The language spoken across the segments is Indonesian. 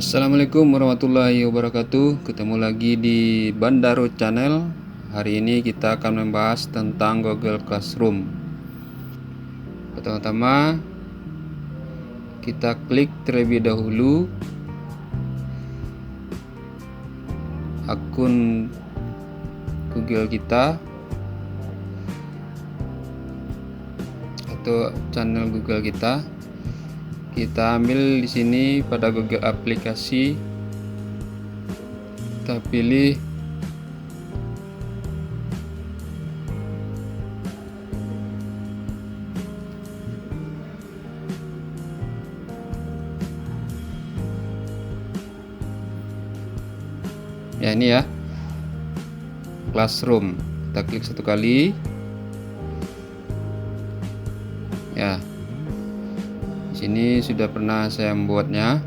Assalamualaikum warahmatullahi wabarakatuh. Ketemu lagi di Bandaro Channel. Hari ini kita akan membahas tentang Google Classroom. Pertama-tama kita klik terlebih dahulu akun Google kita atau channel Google kita. Kita ambil di sini pada Google aplikasi, kita pilih ya, ini ya, Classroom. Kita klik satu kali ya. Ini sudah pernah saya membuatnya.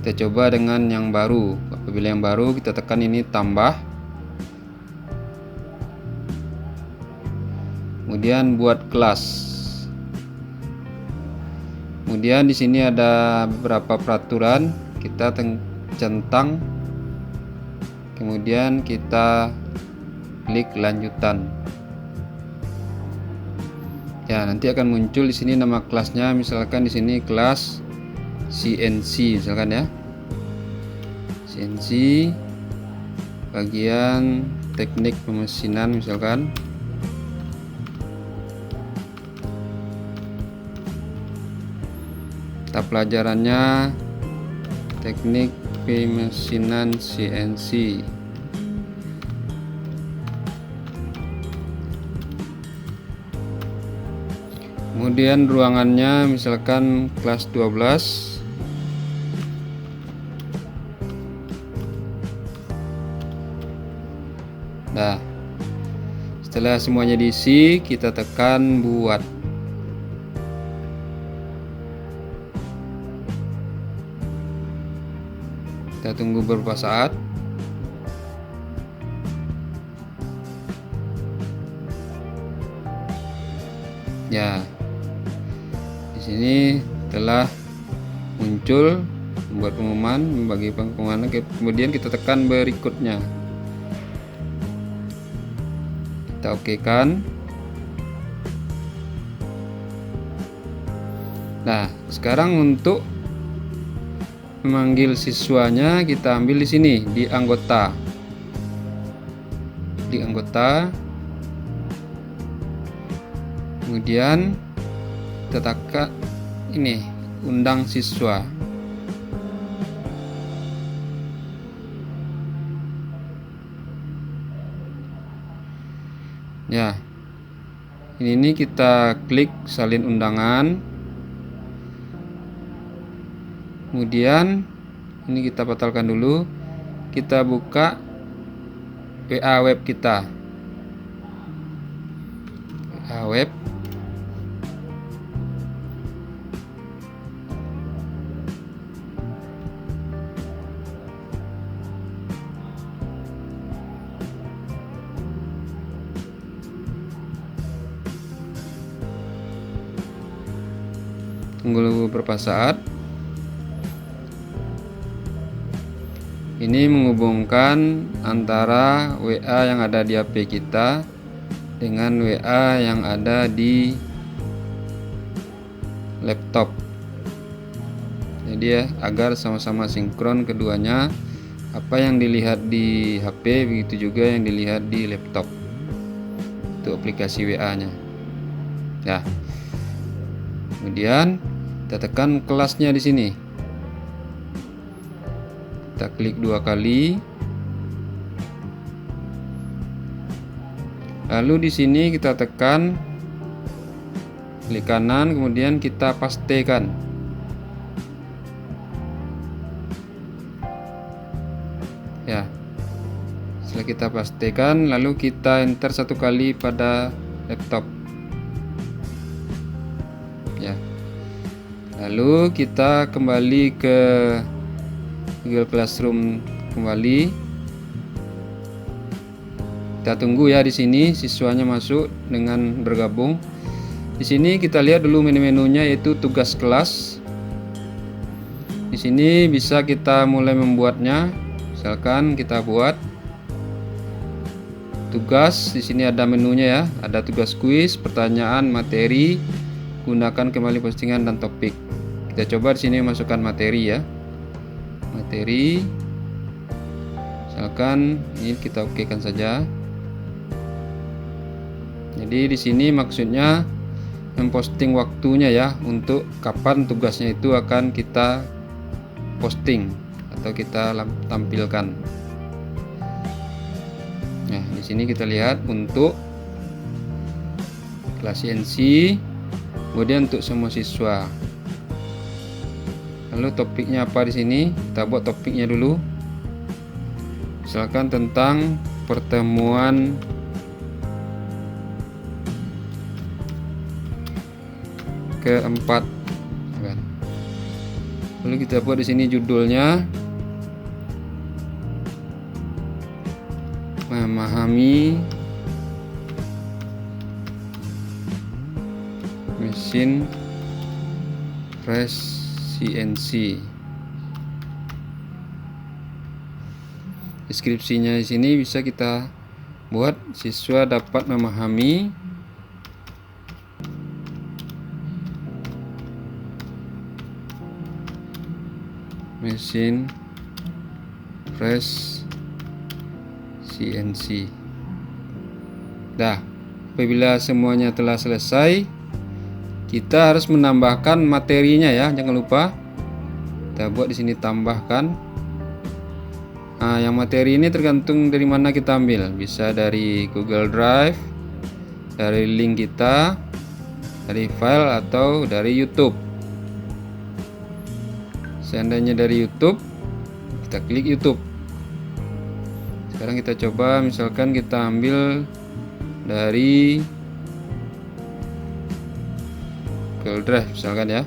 Kita coba dengan yang baru. Apabila yang baru, kita tekan ini tambah, kemudian buat kelas. Kemudian di sini ada beberapa peraturan, kita centang, kemudian kita klik lanjutan. Ya, nanti akan muncul di sini nama kelasnya, misalkan di sini kelas CNC misalkan ya. CNC bagian teknik pemesinan misalkan. Mata pelajarannya teknik pemesinan CNC. Kemudian ruangannya misalkan kelas 12. Nah, setelah semuanya diisi, kita tekan buat. Kita tunggu beberapa saat. Ya, di sini telah muncul membuat pengumuman, membagi pengumuman. Kemudian kita tekan berikutnya. Kita okekan. Nah, sekarang untuk memanggil siswanya kita ambil di sini di anggota. Di anggota. Kemudian kita tekan ini undang siswa. Ya, ini kita klik salin undangan. Kemudian ini kita batalkan dulu. Kita buka WA web kita. WA web. Tunggu beberapa saat. Ini menghubungkan antara WA yang ada di HP kita dengan WA yang ada di laptop. Jadi ya, agar sama-sama sinkron keduanya. Apa yang dilihat di HP begitu juga yang dilihat di laptop. Itu aplikasi WA-nya. Ya. Kemudian kita tekan kelasnya di sini. Kita klik 2 kali. Lalu di sini kita tekan klik kanan, kemudian kita pastekan. Ya. Setelah kita pastekan, lalu kita enter 1 kali pada laptop. Ya. Lalu kita kembali ke Google Classroom kembali. Kita tunggu ya di sini siswanya masuk dengan bergabung. Di sini kita lihat dulu menu-menunya, yaitu tugas kelas. Di Di sini bisa kita mulai membuatnya. Misalkan kita buat tugas. Di sini ada menunya ya, ada tugas kuis, pertanyaan, materi, gunakan kembali postingan dan topik. Kita coba di sini masukkan materi ya. Materi. Misalkan ini kita okekan saja. Jadi di sini maksudnya memposting waktunya ya, untuk kapan tugasnya itu akan kita posting atau kita tampilkan. Nah, di sini kita lihat untuk kelas INC, kemudian untuk semua siswa. Lalu topiknya apa di sini? Kita buat topiknya dulu. Misalkan tentang pertemuan keempat. Lalu kita buat di sini judulnya memahami mesin press CNC. Deskripsinya di sini bisa kita buat, siswa dapat memahami mesin press CNC. Dah, apabila semuanya telah selesai, kita harus menambahkan materinya ya, jangan lupa. Kita buat di sini tambahkan. Nah, yang materi ini tergantung dari mana kita ambil. Bisa dari Google Drive, dari link kita, dari file, atau dari YouTube. Seandainya dari YouTube, kita klik YouTube. Sekarang kita coba, misalkan kita ambil dari Google Drive misalkan ya.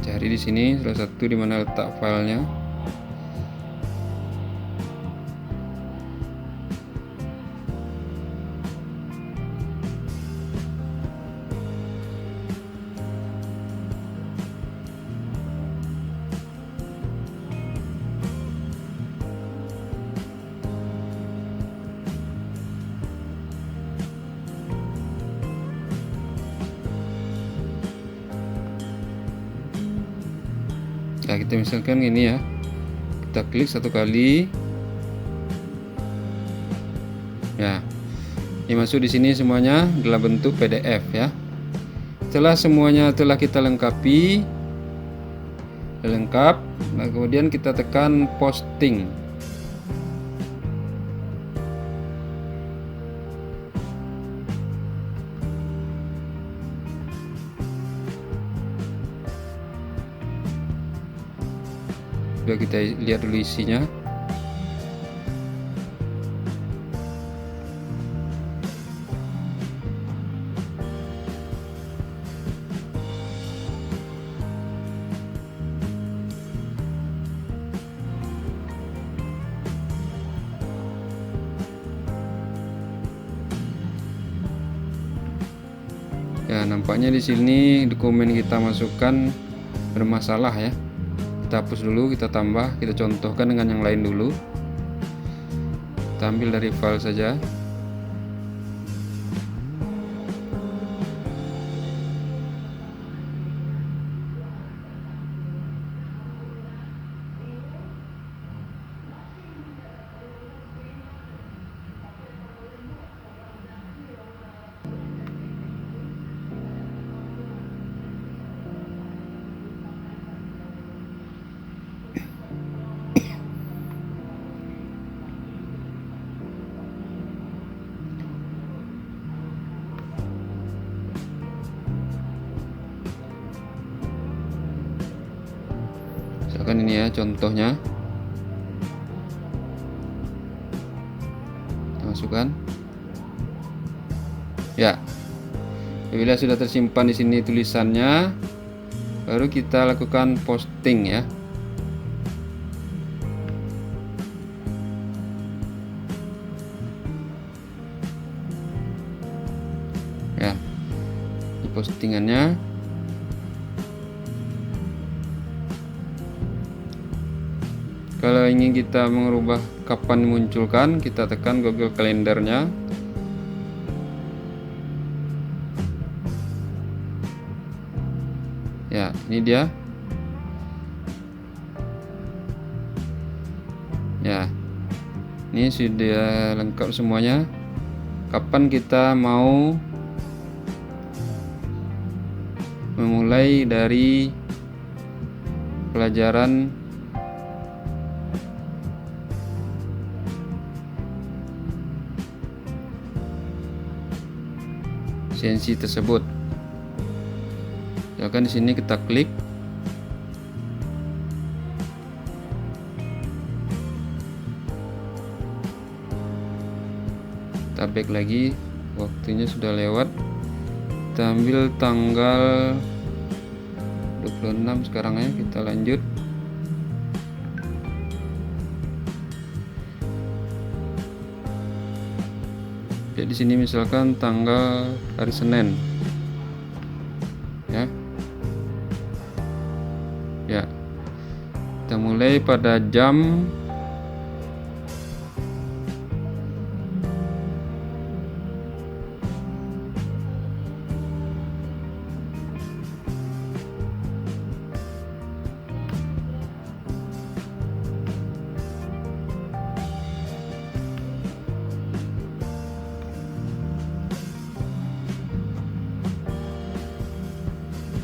Cari di sini salah satu di mana letak filenya. Nah, kita misalkan ini ya, kita klik satu kali. Ya, ini masuk di sini semuanya dalam bentuk PDF ya. Setelah semuanya telah kita lengkapi, lengkap, nah kemudian kita tekan posting. Coba kita lihat dulu isinya. Ya, nampaknya di sini dokumen kita masukkan bermasalah ya. Kita hapus dulu, kita tambah, kita contohkan dengan yang lain dulu. Kita ambil dari file saja. Misalkan ini ya contohnya, kita masukkan ya. Bila sudah tersimpan di sini tulisannya, baru kita lakukan posting ya. Ya, di postingannya. Kalau ingin kita mengubah kapan dimunculkan, kita tekan Google Kalendernya. Ya, ini dia. Ya, ini sudah lengkap semuanya. Kapan kita mau memulai dari pelajaran CNC tersebut. Misalkan di sini kita klik, kita back lagi, waktunya sudah lewat. Kita ambil tanggal 26 sekarang ya, kita lanjut. Jadi di sini misalkan tanggal hari Senin. Ya. Ya. Kita mulai pada jam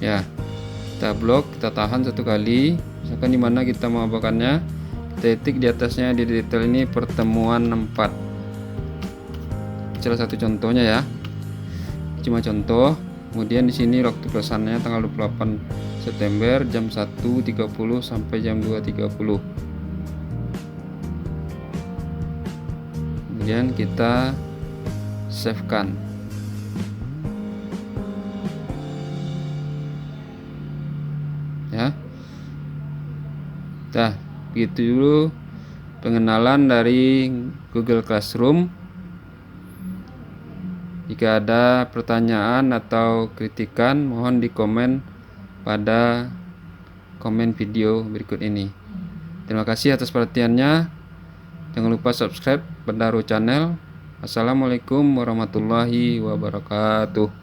ya, kita blok, kita tahan satu kali. Misalkan dimana kita mau apakannya, kita ketik di atasnya di detail ini pertemuan 4. Salah satu contohnya ya, cuma contoh. Kemudian di sini waktu pelaksananya tanggal 28 September jam 1.30 sampai jam 2.30. Kemudian kita save kan. Ya. Nah, begitu dulu pengenalan dari Google Classroom. Jika ada pertanyaan atau kritikan, mohon di komen pada komen video berikut ini. Terima kasih atas perhatiannya. Jangan lupa subscribe Bendaro Channel. Assalamualaikum warahmatullahi wabarakatuh.